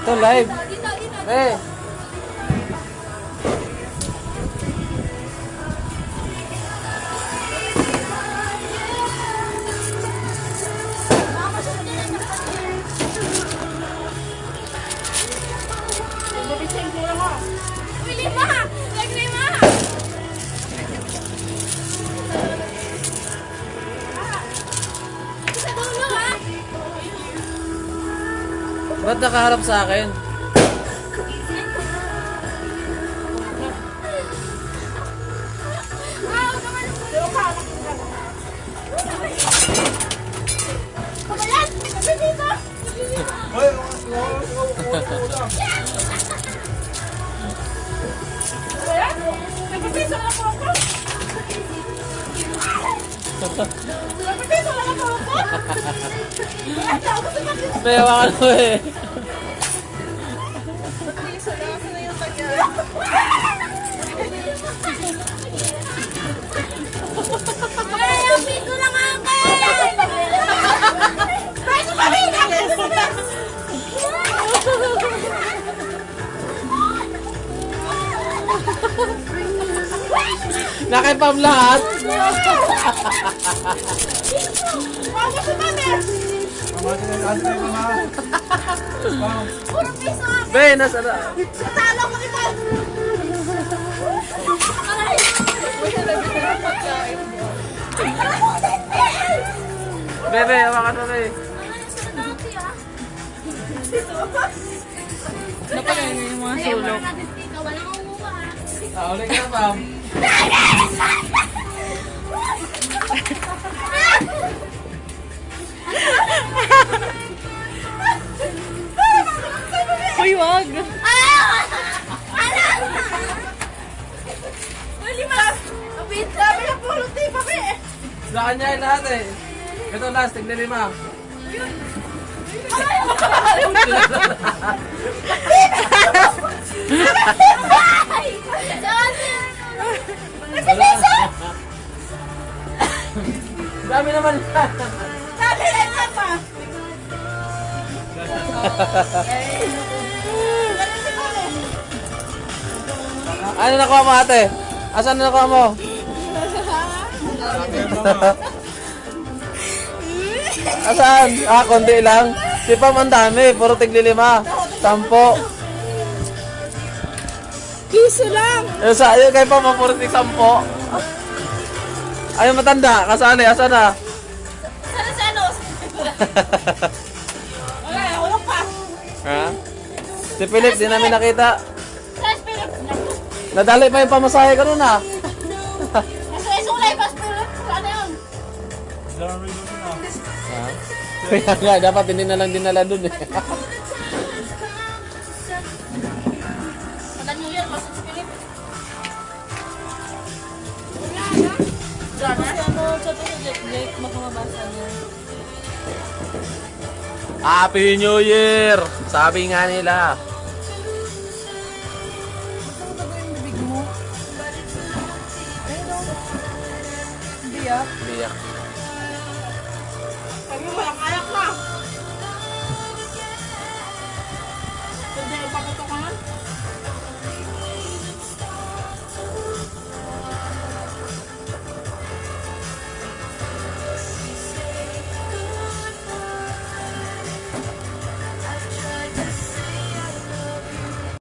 Ito live. Eh. Ba't nakaharap sa akin? Payawa ka na eh. Nakipam lahat. Be, nasa na? Talo ko ito! Bebe, hawakan mo, be. Napakain yung mga sulok. Ulit ka, ma'am. Uy, wag! Sa kanya yung lahat eh. Ito last, tignan 5. Dami naman yan. Ano nakuha mo, ate? Asan na nakuha mo? Asan? Konti lang. Si Pam ang dami, puro tigli 5. 10. Piso lang! Yung sa iyo kay Pam, puro tig 10. Ayaw matanda, kasali, asan na? Wala, wala pa. Ha? Si Philip, di namin nakita. Nadali pa yung pamasahe ko nun ah. Sulay pa, ano yun? Ha? Kaya nga, dapat hindi na lang dinala dun eh. Matan nyo yan, masuk si Philip. Kasi ano, sa to Jake, makamabasa niya. Happy New Year! Sabi nga nila. Gusto mo yung bibig mo? Ayun o. Biyak. Biyak. Sabi mo, walang ayak na.